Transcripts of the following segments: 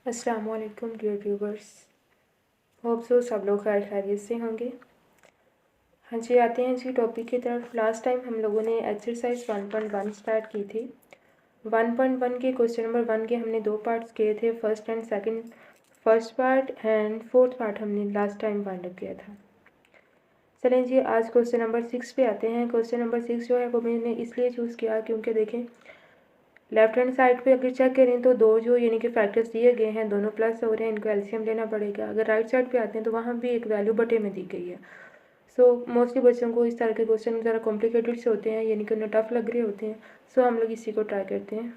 अस्सलाम वालेकुम dear viewers. Hope so सब लोग खैरियत से होंगे। हाँ जी, आते हैं जी टॉपिक की तरफ। लास्ट टाइम हम लोगों ने एक्सरसाइज 1.1 स्टार्ट की थी। 1.1 के क्वेश्चन नंबर 1 के हमने 2 पार्ट्स किए थे, first and second. First part and fourth part हमने लास्ट टाइम वाइंड अप किया था। चलें जी, आज क्वेश्चन नंबर 6 पे आते हैं। क्वेश्चन नंबर 6 जो है वो मैंने इसलिए चूज़ किया क्योंकि देखें लेफ्ट हैंड साइड पे अगर चेक करें तो दो जो यानी कि फैक्टर्स दिए गए हैं दोनों प्लस हो रहे हैं, इनको एलसीएम लेना पड़ेगा। अगर राइट साइड पे आते हैं तो वहाँ भी एक वैल्यू बटे में दी गई है। सो मोस्टली बच्चों को इस तरह के क्वेश्चन ज़रा कॉम्प्लिकेटेड से होते हैं, यानी कि उन्हें टफ लग रहे होते हैं। सो हम लोग इसी को ट्राई करते हैं।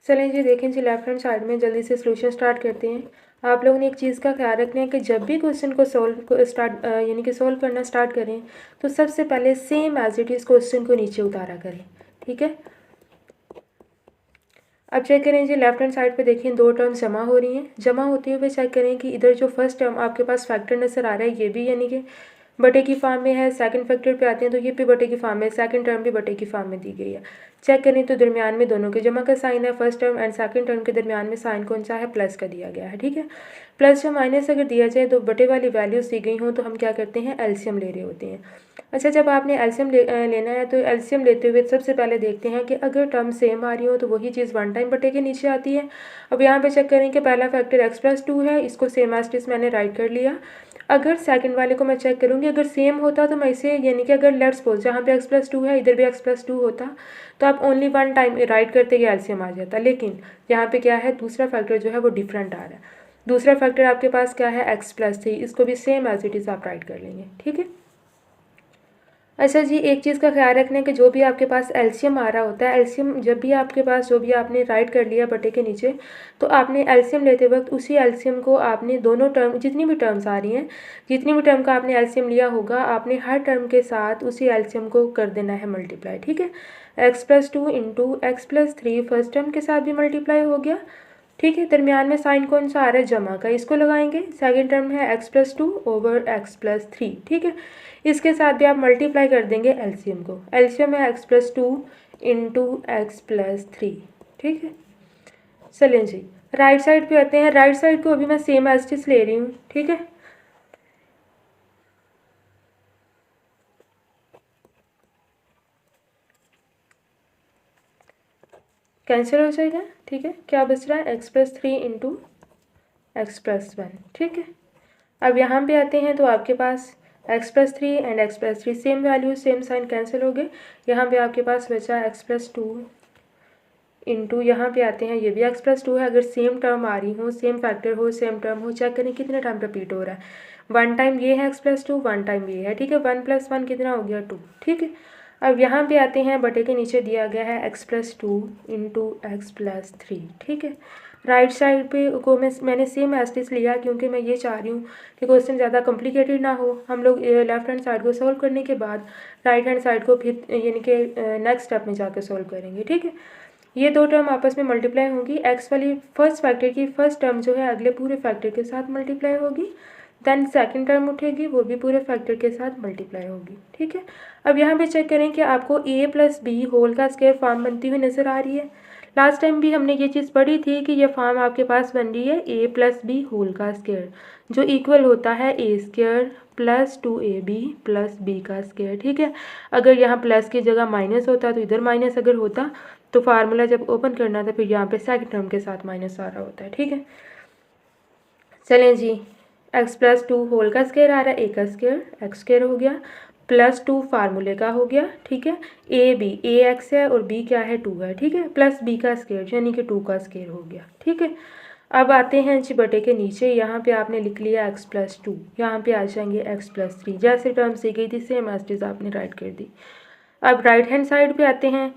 चलें जी, देखें जी लेफ्ट हैंड साइड में जल्दी से सोल्यूशन स्टार्ट करते हैं। आप लोगों ने एक चीज़ का ख्याल रखना है कि जब भी क्वेश्चन को यानी कि सोल्व करना स्टार्ट करें तो सबसे पहले same as it is question को नीचे उतारा करें, ठीक है। अब चेक करें जी लेफ्ट हैंड साइड पे देखें दो टर्म्स जमा हो रही हैं। जमा होते हुए चेक करें कि इधर जो फर्स्ट टर्म आपके पास फैक्टर नज़र आ रहा है ये भी यानी कि बटे की फॉर्म में है। सेकंड फैक्टर पे आते हैं तो ये भी बटे की फॉर्म में, सेकंड टर्म भी बटे की फॉर्म में दी गई है। चेक करें तो दरमियान में दोनों के जमा का साइन है। First term and second term के दरमियान में साइन कौन सा है? प्लस का दिया गया है, ठीक है। प्लस या माइनस अगर दिया जाए तो बटे वाली वैल्यूज दी गई हों तो हम क्या करते हैं? एलसीएम ले रहे होते हैं। अच्छा, जब आपने एलसीएम लेना है तो एलसीएम लेते हुए सबसे पहले देखते हैं कि अगर टर्म सेम आ रही हो तो वही चीज़ वन टाइम बटे के नीचे आती है। अब यहाँ पे चेक करें कि पहला फैक्टर x+2 है, इसको सेम एज इट इज मैंने राइट कर लिया। अगर सेकंड वाले को मैं चेक करूँगी, अगर सेम होता तो मैं इसे यानी कि अगर लेट्स सपोज जहाँ पे x+2 है इधर भी x+2 होता तो आप ओनली वन टाइम राइट करते ही एलसीएम आ जाता। लेकिन यहाँ पे क्या है, दूसरा फैक्टर जो है वो डिफरेंट आ रहा है। दूसरा फैक्टर आपके पास क्या है? x+3, इसको भी सेम एज इट इज़ आप राइट कर लेंगे, ठीक है। अच्छा जी, एक चीज़ का ख्याल रखना है कि जो भी आपके पास एलसीएम आ रहा होता है, एलसीएम जब भी आपके पास जो भी आपने राइट कर लिया बटे के नीचे, तो आपने एलसीएम लेते वक्त उसी एलसीएम को आपने दोनों टर्म जितनी भी टर्म्स आ रही हैं, जितनी भी टर्म का आपने एलसीएम लिया होगा, आपने हर टर्म के साथ उसी एलसीएम को कर देना है मल्टीप्लाई, ठीक है। x+2 into x+3 first term के साथ भी मल्टीप्लाई हो गया, ठीक है। दरमियान में साइन कौन सा आ रहा है? जमा का, इसको लगाएंगे। सेकंड टर्म है x+2 ओवर x+3, ठीक है। इसके साथ भी आप मल्टीप्लाई कर देंगे एलसीएम को। एलसीएम है x+2 इंटू x+3, ठीक है। चलें जी, राइट साइड पे आते हैं। राइट साइड को अभी मैं सेम एज इट इज ले रही हूँ, ठीक है। कैंसिल हो जाएगा, ठीक है। क्या बच रहा है? x+3 इंटू x+1, ठीक है। अब यहाँ पे आते हैं तो आपके पास x+3 and x+3 same value, same sign, cancel हो गए। यहाँ पे आपके पास बचा x+2 इंटू, यहाँ पे आते हैं ये भी x+2 है। अगर सेम टर्म आ रही हो, सेम फैक्टर हो, सेम टर्म हो, चेक करें कितने टाइम रिपीट हो रहा है। वन टाइम ये है x+2, वन टाइम ये है, ठीक है। 1+1 कितना हो गया? 2, ठीक है। अब यहाँ पे आते हैं, बटे के नीचे दिया गया है x+2 इंटू x+3, ठीक है। राइट साइड पे को मैंने सेम एस्टिस लिया क्योंकि मैं ये चाह रही हूँ कि क्वेश्चन ज़्यादा कॉम्प्लिकेटेड ना हो। हम लोग लेफ्ट हैंड साइड को सॉल्व करने के बाद राइट हैंड साइड को फिर यानी कि नेक्स्ट स्टेप में जाकर सॉल्व करेंगे, ठीक है। ये दो टर्म आपस में मल्टीप्लाई होंगी। एक्स वाली फर्स्ट फैक्टर की फर्स्ट टर्म जो है अगले पूरे फैक्टर के साथ मल्टीप्लाई होगी। देन सेकंड टर्म उठेगी, वो भी पूरे फैक्टर के साथ मल्टीप्लाई होगी, ठीक है। अब यहाँ पे चेक करें कि आपको a+b होल का स्क्वायर फॉर्म बनती हुई नज़र आ रही है। लास्ट टाइम भी हमने ये चीज़ पढ़ी थी कि ये फॉर्म आपके पास बन रही है a+b होल का स्क्वायर, जो इक्वल होता है a² plus 2ab plus b का स्क्वायर, ठीक है। अगर यहाँ प्लस की जगह माइनस होता तो इधर माइनस अगर होता तो फार्मूला जब ओपन करना था फिर यहाँ पे सेकंड टर्म के साथ माइनस आ रहा होता है, ठीक है। चलें जी, x+2 होल का स्क्वायर आ रहा है, a का स्क्वायर x² हो गया, +2 फार्मूले का हो गया, ठीक है। a x है और b क्या है? 2 है, ठीक है। प्लस b का स्क्वायर यानी कि 2 का स्क्वायर हो गया, ठीक है। अब आते हैं जी बटे के नीचे, यहाँ पे आपने लिख लिया x+2, यहाँ पे आ जाएंगे x+3, जैसे टर्म सी गई थी सेम एज इट इज आपने राइट कर दी। अब राइट हैंड साइड पे आते हैं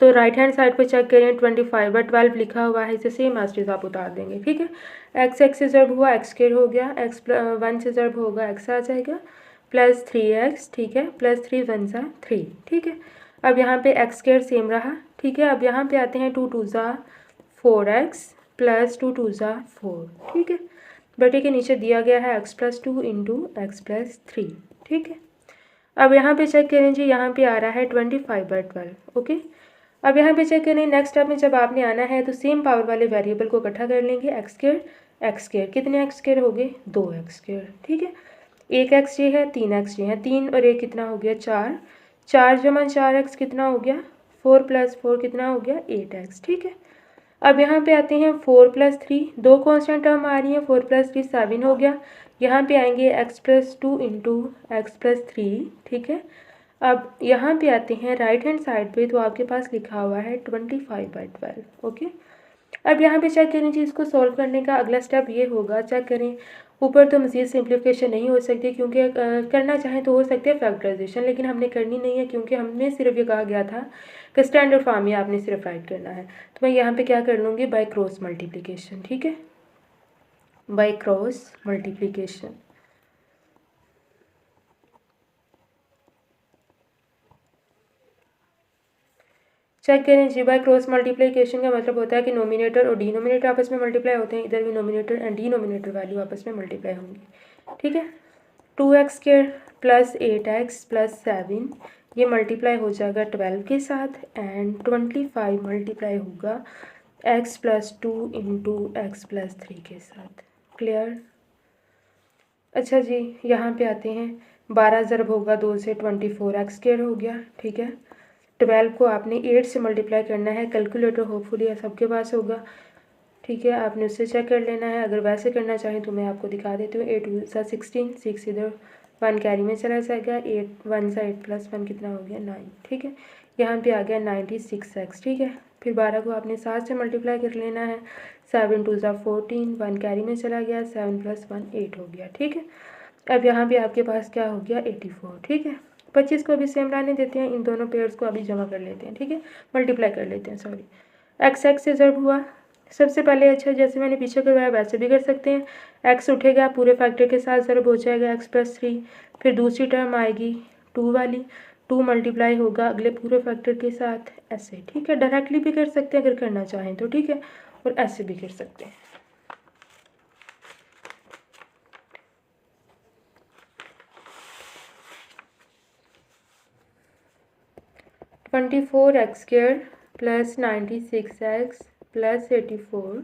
तो राइट हैंड साइड पे चेक करें 25/12 लिखा हुआ है, इसे सेम एज इट इज आप उतार देंगे, ठीक है। x से ज़रब हुआ x² हो गया, x1 से ज़रब होगा x आ जाएगा, प्लस 3x, ठीक है, प्लस 3 वन ज़ा 3, ठीक है। अब यहाँ पे एक्स स्क्वायर सेम रहा, ठीक है। अब यहाँ पे आते हैं 2 2 ज़ा 4x प्लस 2 2 ज़ा 4, ठीक है। बटे के नीचे दिया गया है x plus 2 into x plus 3, ठीक है। अब यहाँ पे चेक करें जी, यहाँ पे आ रहा है 25/12, ओके। अब यहाँ पे चेक करें, नेक्स्ट स्टेप में जब आपने आना है तो सेम पावर वाले वेरिएबल को इकट्ठा कर लेंगे, एक्स स्क्वायर कितने एक्स स्क्वायर हो गए, 2x स्क्वायर, ठीक है। एक एक्स ये है, 3x ये है, 3 और 1 कितना हो गया 4, 4 जमा 4x कितना हो गया 4 प्लस 4 कितना हो गया 8x, ठीक है। अब यहाँ पे आते हैं 4 प्लस 3, दो कॉन्स्टेंट टर्म आ रही है, 4 प्लस 3 7 हो गया। यहाँ पे आएंगे x plus 2 into x plus 3, ठीक है। अब यहाँ पे आते हैं राइट हैंड साइड पे, तो आपके पास लिखा हुआ है 25/12, ओके। अब यहाँ पे चेक करें जी, इसको सॉल्व करने का अगला स्टेप ये होगा, चेक करें ऊपर तो मज़ीद सिंप्लीफिकेशन नहीं हो सकती, क्योंकि करना चाहें तो हो सकती है फैक्टराइजेशन, लेकिन हमने करनी नहीं है, क्योंकि हमने सिर्फ ये कहा गया था कि स्टैंडर्ड फॉर्म में आपने सिर्फ राइट करना है। तो मैं यहाँ पे क्या कर लूँगी, बाय क्रॉस मल्टीप्लिकेशन, ठीक है, बाय क्रॉस मल्टीप्लिकेशन। चेक करें जी, बाय क्रॉस मल्टीप्लिकेशन का मतलब होता है कि नोमिनेटर और डिनोमिनेटर आपस में मल्टीप्लाई होते हैं, इधर भी नोमिनेटर एंड डिनोमिनेटर वैल्यू आपस में मल्टीप्लाई होंगी, ठीक है। 2x square plus 8x plus 7 ये मल्टीप्लाई हो जाएगा 12 के साथ, एंड 25 मल्टीप्लाई होगा x plus 2 into x plus 3 के साथ, क्लियर। अच्छा जी, यहाँ पे आते हैं, 12 ज़रब होगा 2 से 24x स्क्वायर हो गया, ठीक है। 12 को आपने 8 से मल्टीप्लाई करना है, कैलकुलेटर होपफुली सबके पास होगा, ठीक है, आपने उससे चेक कर लेना है। अगर वैसे करना चाहें तो मैं आपको दिखा देती हूँ। 8 × 16, 6 इधर 1 कैरी में चला जाएगा, 8 1 × 8 प्लस 1 कितना हो गया 9, ठीक है। यहाँ पे आ गया 96x, ठीक है। फिर 12 को आपने 7 से मल्टीप्लाई कर लेना है, 7 2 × 14, 1 कैरी में चला गया, 7 + 1 8 हो गया, ठीक है। अब यहाँ पे आपके पास क्या हो गया 84, ठीक है। 25 को अभी सेम रहने देते हैं, इन दोनों पेयर्स को अभी जमा कर लेते हैं, ठीक है, मल्टीप्लाई कर लेते हैं, सॉरी। x से ज़रब हुआ सबसे पहले, अच्छा जैसे मैंने पीछे करवाया वैसे भी कर सकते हैं, x उठेगा पूरे फैक्टर के साथ ज़रब हो जाएगा x प्लस 3, फिर दूसरी टर्म आएगी 2 वाली, 2 मल्टीप्लाई होगा अगले पूरे फैक्टर के साथ, ऐसे, ठीक है। डायरेक्टली भी कर सकते हैं अगर करना चाहें तो, ठीक है, और ऐसे भी कर सकते हैं। (24x square plus 96x plus 84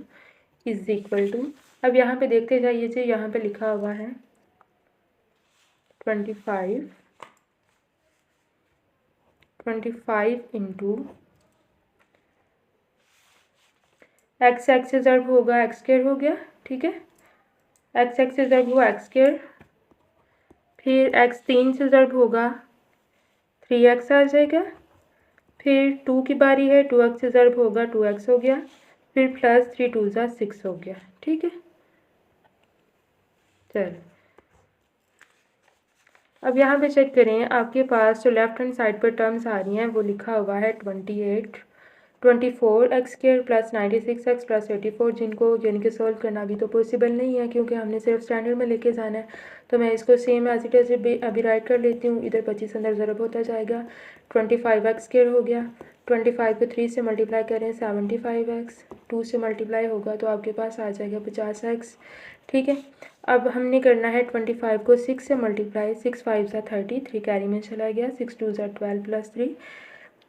is equal to), अब यहाँ पे देखते जाइए जी, यहाँ पे लिखा हुआ है 25 इंटू एक्स से ज़रब होगा एक्स स्क्वायर हो गया, ठीक है, एक्स से ज़रब हुआ एक्स स्क्वायर, फिर एक्स 3 से ज़रब होगा 3x आ जाएगा, फिर 2 की बारी है, 2x से ज़रब होगा 2x हो गया, फिर प्लस 3 2 ज़ा 6 हो गया, ठीक है। चल अब यहाँ पे चेक करें, आपके पास जो लेफ्ट हैंड साइड पर टर्म्स आ रही हैं वो लिखा हुआ है 24x square plus 96x plus 84, जिनके सॉल्व करना अभी तो पॉसिबल नहीं है, क्योंकि हमने सिर्फ स्टैंडर्ड में लेके जाना है। तो मैं इसको सेम एज इट इज़ अभी राइट कर लेती हूँ, इधर 25 अंदर ज़रब होता जाएगा, 25x स्क्वायर हो गया, 25 को 3 से मल्टीप्लाई करें 75x, 2 से मल्टीप्लाई होगा तो आपके पास आ जाएगा 50x, ठीक है। अब हमने करना है 25 को 6 से मल्टीप्लाई, 6 5 ज़ा 30, 3 कैरी में चला गया, 6 2 ज़ा 12 प्लस 3,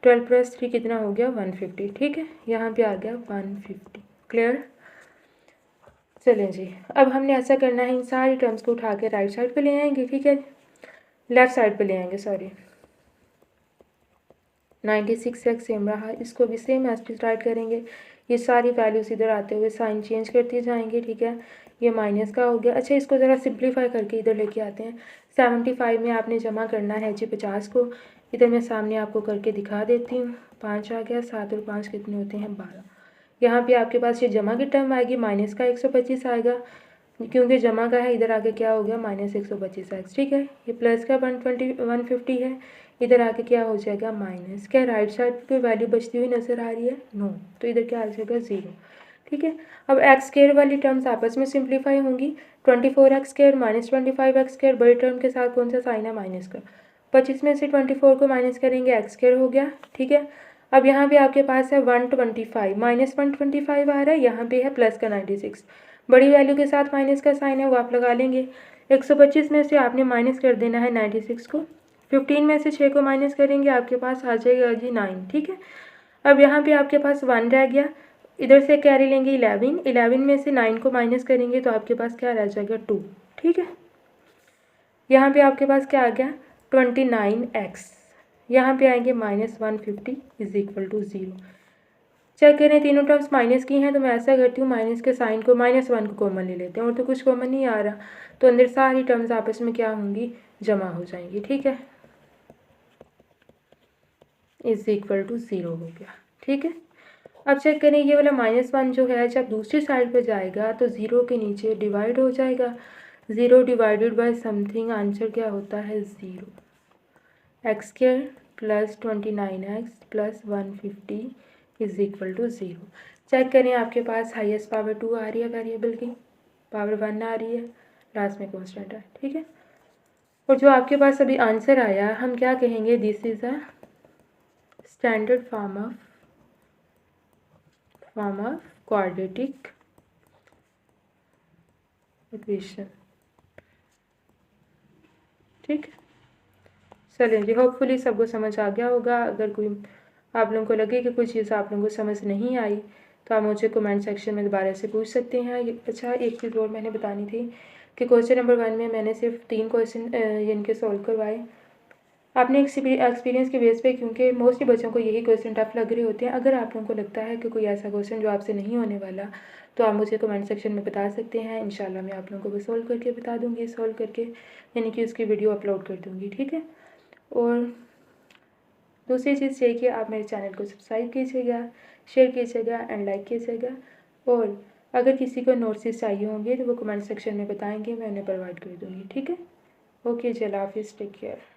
12 प्लस 3 कितना हो गया 150, ठीक है, यहाँ पे आ गया 150, क्लियर। चलें जी, अब हमने ऐसा करना है, इन सारी टर्म्स को उठा के राइट साइड पे ले आएंगे, ठीक है, लेफ़्ट साइड पे ले आएंगे, सॉरी। 96x सेम रहा, इसको भी सेम एज इट राइट करेंगे, ये सारी वैल्यूज़ इधर आते हुए साइन चेंज करते जाएंगे, ठीक है। ये माइनस का हो गया। अच्छा, इसको ज़रा सिंप्लीफाई करके इधर लेके आते हैं। 75 में आपने जमा करना है जी 50 को, इधर मैं सामने आपको करके दिखा देती हूँ। 5 आ गया, 7 और 5 कितने होते हैं 12। यहाँ पे आपके पास ये जमा की टर्म आएगी, माइनस का 125 आएगा, क्योंकि जमा का है, इधर आगे क्या हो गया -125x, ठीक है। ये प्लस का 150 है, इधर आके क्या हो जाएगा माइनस। क्या राइट साइड पे कोई वैल्यू बचती हुई नज़र आ रही है? नो, तो इधर क्या आ जाएगा 0। ठीक है। अब एक्स स्क्वायर वाली टर्म्स आपस में सिंप्लीफाई होंगी। 24x square minus 25x square, बड़ी टर्म के साथ कौन सा साइन है, माइनस का। 25 में से 24 को माइनस करेंगे, एक्स स्क्वायर हो गया। ठीक है। अब यहाँ पे आपके पास है 125, माइनस 125 आ रहा है, यहाँ पे है प्लस का 96, बड़ी वैल्यू के साथ माइनस का साइन है वो आप लगा लेंगे। 125 में से आपने माइनस कर देना है 96 को। 15 में से 6 को माइनस करेंगे, आपके पास आ जाएगा जी 9। ठीक है। अब यहाँ पे आपके पास 1 रह गया, इधर से कैरी लेंगे 11, 11 में से 9 को माइनस करेंगे तो आपके पास क्या रह जाएगा, 2। ठीक है। यहाँ पे आपके पास क्या आ गया, 29x, यहाँ पे आएंगे -150 इज इक्वल टू 0। चेक करें, तीनों टर्म्स माइनस की हैं तो मैं ऐसा करती हूँ, माइनस के साइन को -1 को कॉमन ले लेते हैं, और तो कुछ कॉमन नहीं आ रहा, तो अंदर सारी टर्म्स आपस में क्या होंगी, जमा हो जाएंगी। ठीक है, इज इक्वल टू 0 हो गया। ठीक है। अब चेक करें, ये वाला -1 जो है जब दूसरी साइड पे जाएगा तो 0 के नीचे डिवाइड हो जाएगा। 0 डिवाइडेड बाय समथिंग, आंसर क्या होता है, 0। X square plus 29x plus 150 is equal to 0। Check करें, आपके पास हाईएस्ट पावर 2 आ रही है, वेरिएबल की पावर 1 आ रही है, लास्ट में कॉन्स्टेंट है। ठीक है। और जो आपके पास अभी आंसर आया, हम क्या कहेंगे, this is a standard form of quadratic equation. ठीक, चलिए जी, होपफुली सबको समझ आ गया होगा। अगर कोई आप लोगों को लगे कि कोई चीज़ आप लोगों को समझ नहीं आई तो आप मुझे कमेंट सेक्शन में दोबारा से पूछ सकते हैं। अच्छा, एक चीज़ और मैंने बतानी थी कि क्वेश्चन नंबर 1 में मैंने सिर्फ 3 क्वेश्चन इनके सॉल्व करवाए आपने एक्सपीरियंस के बेस पे, क्योंकि मोस्टली बच्चों को यही क्वेश्चन टफ लग रहे होते हैं। अगर आप लोगों को लगता है कि कोई ऐसा क्वेश्चन जो आपसे नहीं होने वाला, तो आप मुझे कमेंट सेक्शन में बता सकते हैं। इंशाल्लाह मैं आप लोगों को वो सॉल्व करके बता दूँगी, सॉल्व करके यानी कि उसकी वीडियो अपलोड कर दूँगी। ठीक है। और दूसरी चीज़ ये कि आप मेरे चैनल को सब्सक्राइब कीजिएगा, शेयर कीजिएगा एंड लाइक कीजिएगा। और अगर किसी को नोट्स चाहिए होंगे तो वो कमेंट सेक्शन में बताएंगे, मैं उन्हें प्रोवाइड कर दूँगी। ठीक है। ओके जी, अल्लाह हाफिज़, टेक केयर।